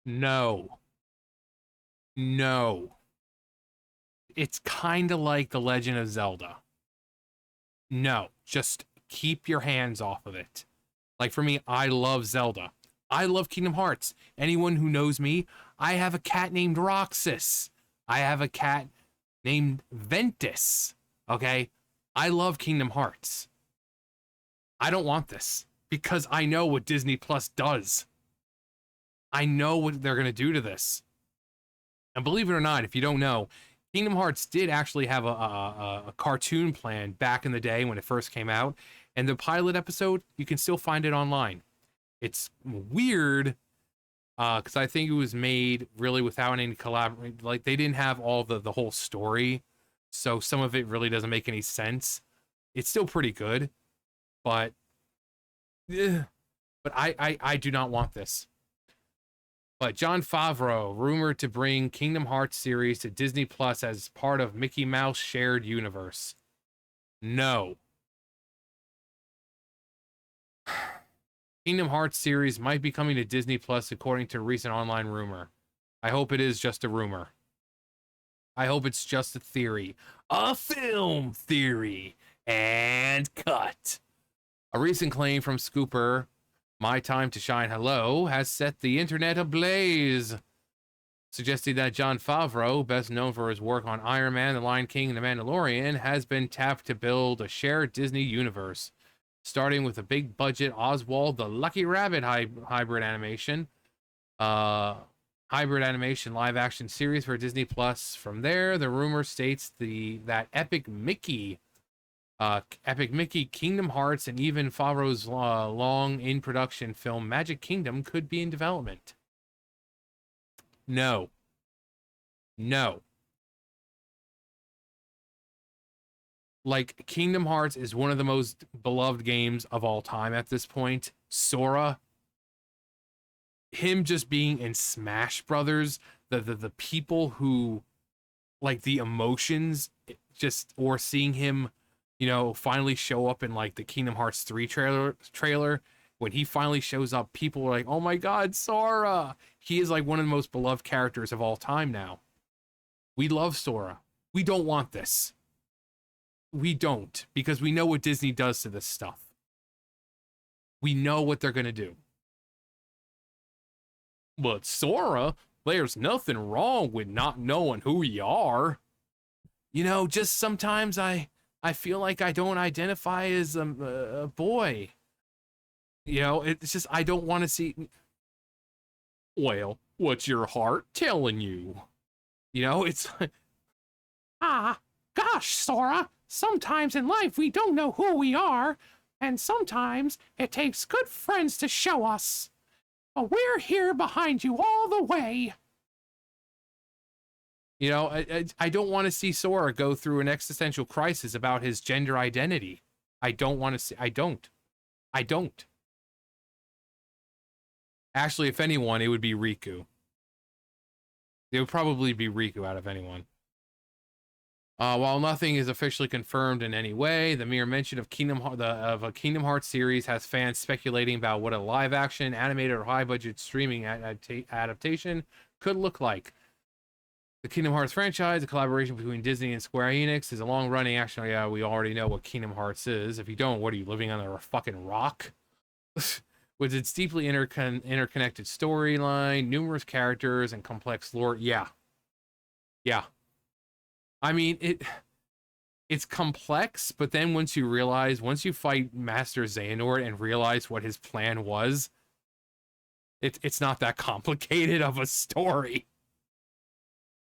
No. No. It's kind of like The Legend of Zelda. No, just keep your hands off of it. Like for me, I love Zelda. I love Kingdom Hearts. Anyone who knows me, I have a cat named Roxas. I have a cat named Ventus. Okay? I love Kingdom Hearts. I don't want this because I know what Disney Plus does. I know what they're going to do to this. And believe it or not, if you don't know, Kingdom Hearts did actually have a cartoon plan back in the day when it first came out. And the pilot episode, you can still find it online. It's weird because I think it was made really without any collaboration. Like they didn't have all the whole story, so some of it really doesn't make any sense. It's still pretty good, but I do not want this. But Jon Favreau, rumored to bring Kingdom Hearts series to Disney Plus as part of Mickey Mouse shared universe. No. Kingdom Hearts series might be coming to Disney Plus according to a recent online rumor. I hope it is just a rumor. I hope it's just a theory. A film theory. And cut. A recent claim from Scooper, My Time to Shine Hello, has set the internet ablaze, suggesting that Jon Favreau, best known for his work on Iron Man, The Lion King, and The Mandalorian, has been tapped to build a shared Disney universe, starting with a big budget Oswald the Lucky Rabbit hybrid animation live action series for Disney Plus. From there, the rumor states that Epic Mickey, Kingdom Hearts, and even Favreau's long in production film Magic Kingdom could be in development. No. Like, Kingdom Hearts is one of the most beloved games of all time at this point. Sora, him just being in Smash Brothers, the people who, like, the emotions, just, or seeing him, finally show up in, like, the Kingdom Hearts 3 trailer, when he finally shows up, people are like, oh my god, Sora! He is, like, one of the most beloved characters of all time now. We love Sora. We don't want this. We don't, because we know what Disney does to this stuff. We know what they're going to do. But Sora, there's nothing wrong with not knowing who you are. Just sometimes I feel like I don't identify as a boy. It's just, I don't want to see. Well, what's your heart telling you? It's like, gosh, Sora. Sometimes in life we don't know who we are, and sometimes it takes good friends to show us. But we're here behind you all the way. I don't want to see Sora go through an existential crisis about his gender identity. I don't want to see. I don't. Actually, if anyone, it would be Riku. It would probably be Riku out of anyone. While nothing is officially confirmed in any way, the mere mention of a Kingdom Hearts series has fans speculating about what a live-action, animated, or high-budget streaming adaptation could look like. The Kingdom Hearts franchise, a collaboration between Disney and Square Enix, is a long-running action. Yeah, we already know what Kingdom Hearts is. If you don't, what are you, living under a fucking rock? With its deeply interconnected storyline, numerous characters, and complex lore. Yeah. I mean, it's complex, but then once you fight Master Xehanort and realize what his plan was, it's not that complicated of a story.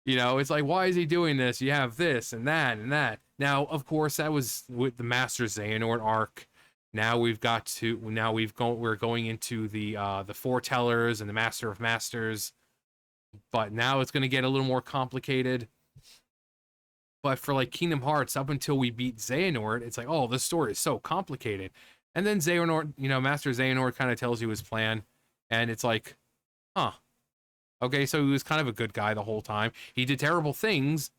It's like, why is he doing this? You have this and that and that. Now, of course, that was with the Master Xehanort arc. Now we're going into the Foretellers and the Master of Masters. But now it's going to get a little more complicated. But for, like, Kingdom Hearts, up until we beat Xehanort, it's like, oh, this story is so complicated. And then Xehanort, Master Xehanort kind of tells you his plan. And it's like, huh. Okay, so he was kind of a good guy the whole time. He did terrible things,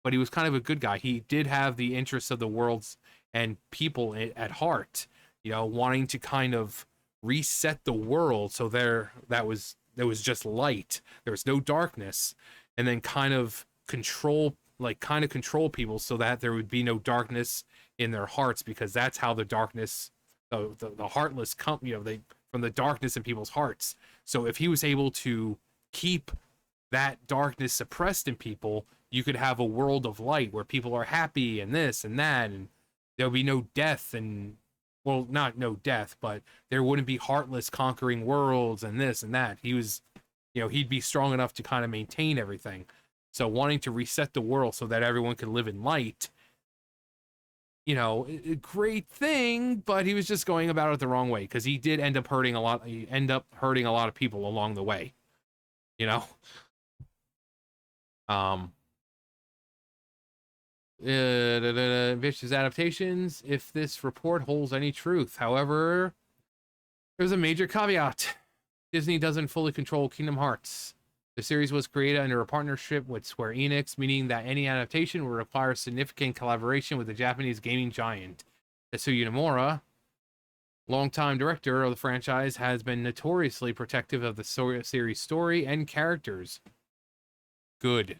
but he was kind of a good guy. He did have the interests of the worlds and people at heart, wanting to kind of reset the world. So that was was just light. There was no darkness, and then kind of control people so that there would be no darkness in their hearts, because that's how the darkness, the heartless come, they from the darkness in people's hearts. So if he was able to keep that darkness suppressed in people, you could have a world of light where people are happy and this and that, and there'll be no death, and well, not no death, but there wouldn't be heartless conquering worlds and this and that. He was, he'd be strong enough to kind of maintain everything. So wanting to reset the world so that everyone could live in light, a great thing, but he was just going about it the wrong way, because he did end up hurting a lot. He ended up hurting a lot of people along the way, Vicious adaptations, if this report holds any truth. However, there's a major caveat. Disney doesn't fully control Kingdom Hearts. The series was created under a partnership with Square Enix, meaning that any adaptation will require significant collaboration with the Japanese gaming giant. Tetsuya Nomura, longtime director of the franchise, has been notoriously protective of the series' story and characters. Good.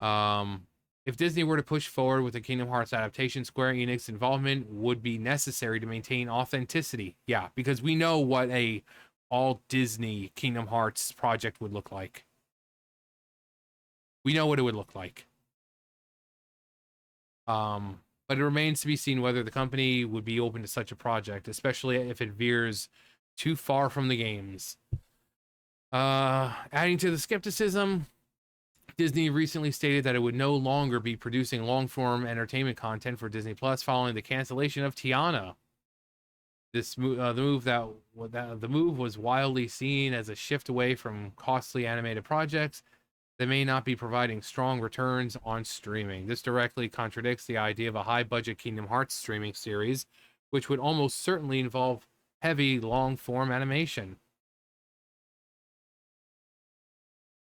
If Disney were to push forward with the Kingdom Hearts adaptation, Square Enix involvement would be necessary to maintain authenticity. Yeah, because we know what a all Disney Kingdom Hearts project would look like. We know what it would look like. But it remains to be seen whether the company would be open to such a project, especially if it veers too far from the games. Adding to the skepticism, Disney recently stated that it would no longer be producing long-form entertainment content for Disney Plus following the cancellation of Tiana. The move was widely seen as a shift away from costly animated projects that may not be providing strong returns on streaming. This directly contradicts the idea of a high-budget Kingdom Hearts streaming series, which would almost certainly involve heavy, long-form animation.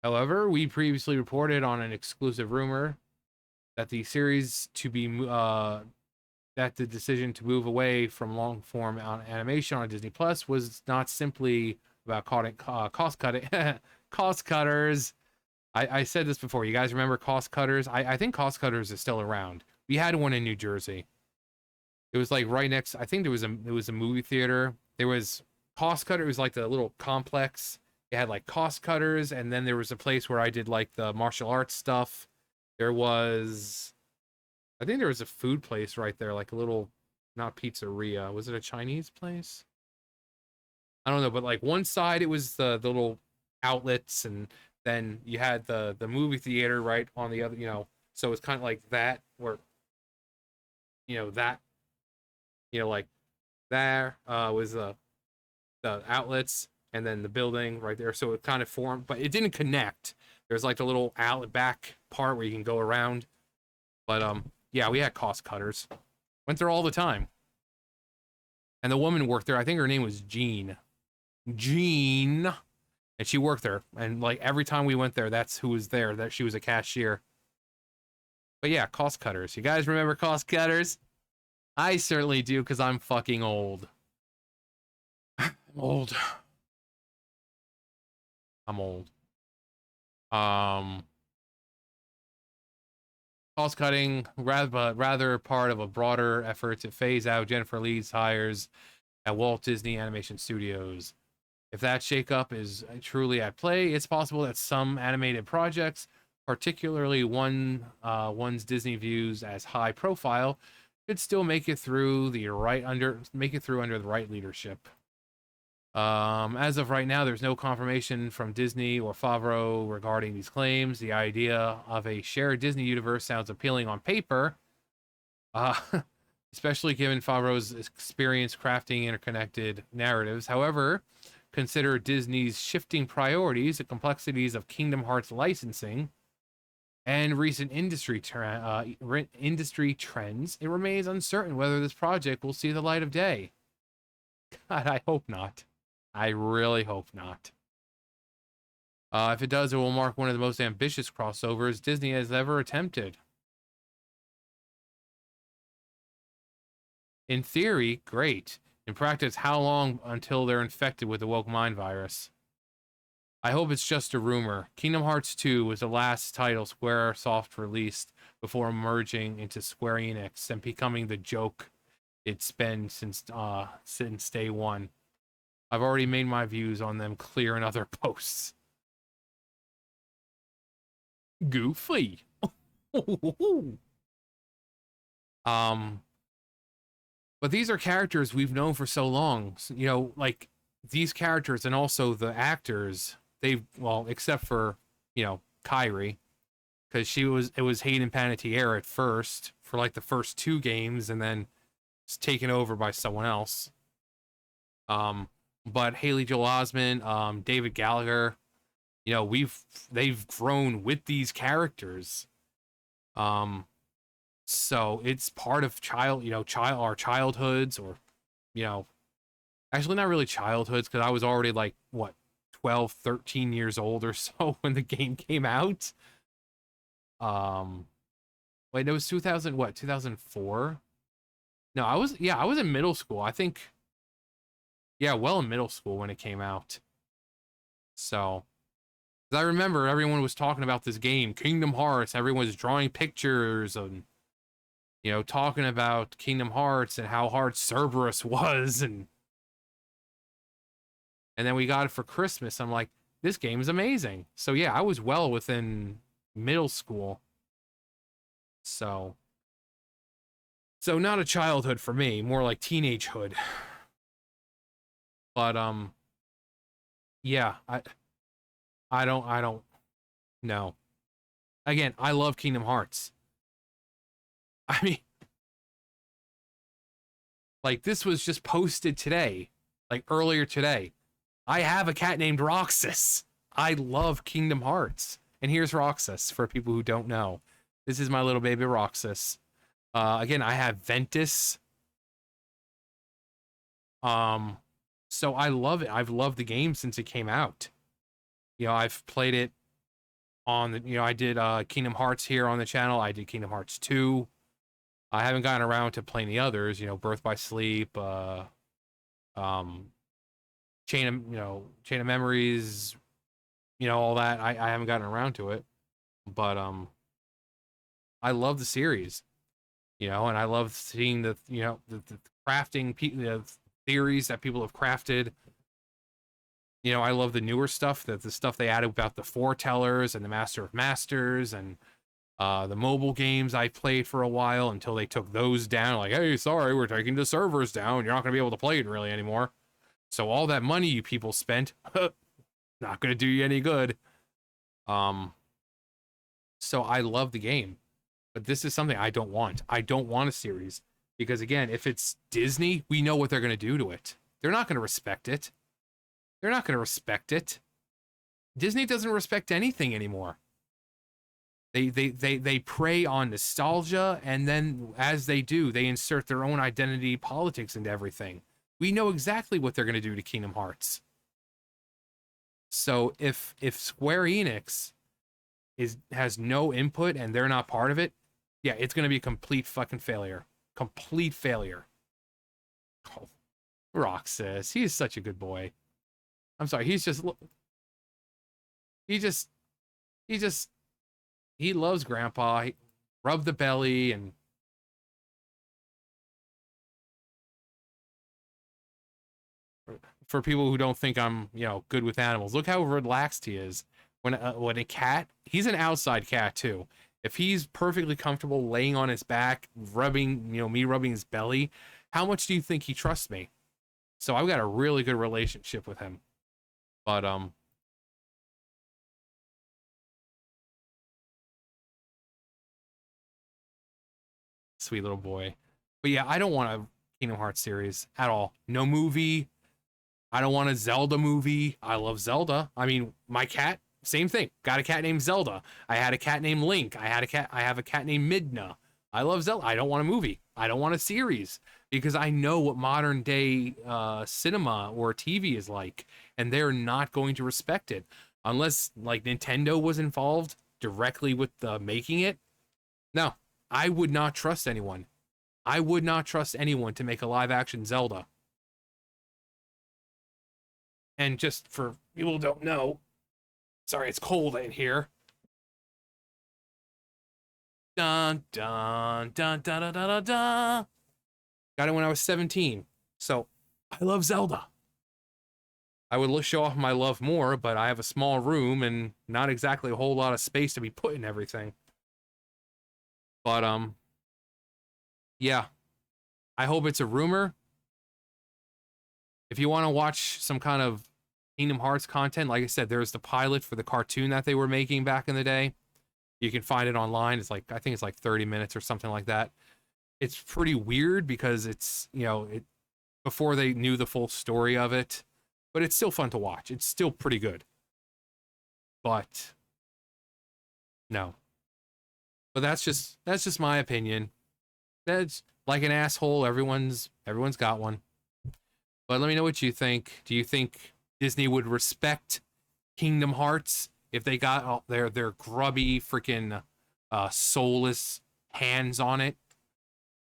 However, we previously reported on an exclusive rumor that the series that the decision to move away from long-form animation on Disney Plus was not simply about cost cutters. I said this before. You guys remember Cost Cutters? I think Cost Cutters is still around. We had one in New Jersey. It was like right next. I think there was a movie theater. There was Cost Cutter. It was like the little complex. It had like Cost Cutters, and then there was a place where I did like the martial arts stuff. There was, I think there was a food place right there, like a little, not pizzeria. Was it a Chinese place? I don't know, but like one side it was the little outlets, and then you had the movie theater right on the other, so it's kind of like that, where like there was the outlets, and then the building right there. So it kind of formed, but it didn't connect. There's like the little outlet back part where you can go around. But yeah, we had Cost Cutters. Went there all the time. And the woman worked there. I think her name was Jean. And she worked there. And like every time we went there, that's who was there. That she was a cashier. But yeah, Cost Cutters. You guys remember Cost Cutters? I certainly do, because I'm fucking old. I'm old. Cost cutting, rather part of a broader effort to phase out Jennifer Lee's hires at Walt Disney Animation Studios. If that shakeup is truly at play, it's possible that some animated projects, particularly ones Disney views as high profile, could still make it through under the right leadership. As of right now, there's no confirmation from Disney or Favreau regarding these claims. The idea of a shared Disney universe sounds appealing on paper, especially given Favreau's experience crafting interconnected narratives. However, consider Disney's shifting priorities, the complexities of Kingdom Hearts licensing, and recent industry trends. It remains uncertain whether this project will see the light of day. God, I hope not. I really hope not. If it does, it will mark one of the most ambitious crossovers Disney has ever attempted. In theory, great. In practice, how long until they're infected with the woke mind virus? I hope it's just a rumor. Kingdom Hearts 2 was the last title Squaresoft released before merging into Square Enix and becoming the joke it's been since day one. I've already made my views on them clear in other posts. Goofy. um, but these are characters we've known for so long. You know, like these characters and also the actors. They've well, except for Kyrie, because it was Hayden Panettiere at first for like the first two games, and then it's taken over by someone else. But Haley Joel Osment, David Gallagher, they've grown with these characters. So it's part of our childhoods, or actually not really childhoods, because I was already like what 12, 13 years old or so when the game came out. Wait, it was 2000, what, 2004? No, I was in middle school. I think, yeah, well in middle school when it came out. So, 'cause I remember everyone was talking about this game, Kingdom Hearts. Everyone was drawing pictures and, talking about Kingdom Hearts and how hard Cerberus was, and then we got it for Christmas. I'm like, this game is amazing. So yeah, I was well within middle school. So not a childhood for me, more like teenagehood. But yeah, I don't know. Again, I love Kingdom Hearts. I mean, like this was just posted today, like earlier today. I have a cat named Roxas. I love Kingdom Hearts. And here's Roxas for people who don't know. This is my little baby Roxas. Again, I have Ventus. So I love it. I've loved the game since it came out. I've played it on the, I did Kingdom Hearts here on the channel. I did Kingdom Hearts 2. I haven't gotten around to playing the others, Birth by Sleep, Chain of Memories, all that. I haven't gotten around to it. But I love the series. And I love seeing the crafting the theories that people have crafted. I love the newer stuff, the stuff they added about the foretellers and the Master of Masters, and the mobile games I played for a while until they took those down. Like, hey, sorry, we're taking the servers down. You're not going to be able to play it really anymore. So all that money you people spent, not going to do you any good. So I love the game, but this is something I don't want. I don't want a series because, again, if it's Disney, we know what they're going to do to it. They're not going to respect it. They're not going to respect it. Disney doesn't respect anything anymore. They prey on nostalgia, and then as they do, they insert their own identity politics into everything. We know exactly what they're going to do to Kingdom Hearts. So if Square Enix has no input and they're not part of it, yeah, it's going to be a complete fucking failure. Complete failure. Oh, Roxas, he is such a good boy. I'm sorry, he loves Grandpa. He rub the belly, and for people who don't think I'm, good with animals, look how relaxed he is. When a cat, he's an outside cat too. If he's perfectly comfortable laying on his back, rubbing, me rubbing his belly, how much do you think he trusts me? So I've got a really good relationship with him. But sweet little boy. But yeah, I don't want a Kingdom Hearts series at all. No movie. I don't want a Zelda movie. I love Zelda. I mean, my cat, same thing. Got a cat named Zelda. I had a cat named Link. I have a cat named Midna. I love Zelda. I don't want a movie. I don't want a series because I know what modern day cinema or TV is like, and they're not going to respect it unless like Nintendo was involved directly with making it. No, I would not trust anyone. I would not trust anyone to make a live action Zelda. And just for people who don't know, Sorry, it's cold in here. Dun dun dun dun dun dun dun dun. Got it when I was 17. So I love Zelda. I would show off my love more, but I have a small room and not exactly a whole lot of space to be putting everything. But yeah. I hope it's a rumor. If you want to watch some kind of Kingdom Hearts content, like I said, there's the pilot for the cartoon that they were making back in the day. You can find it online. It's like, I think it's like 30 minutes or something like that. It's pretty weird because it's, you know, before they knew the full story of it, but it's still fun to watch. It's still pretty good. But no. But that's just my opinion. That's like an asshole. Everyone's got one. But let me know what you think. Do you think Disney would respect Kingdom Hearts if they got their grubby freaking soulless hands on it?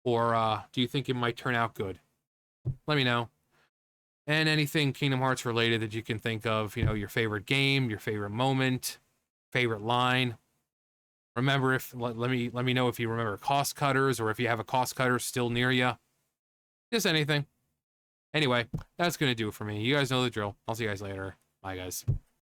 Or do you think it might turn out good? Let me know. And anything Kingdom Hearts related that you can think of, you know, your favorite game, your favorite moment, favorite line. Remember, if let me know if you remember cost cutters, or if you have a cost cutter still near you. Just anything. Anyway, that's gonna do it for me. You guys know the drill. I'll see you guys later. Bye, guys.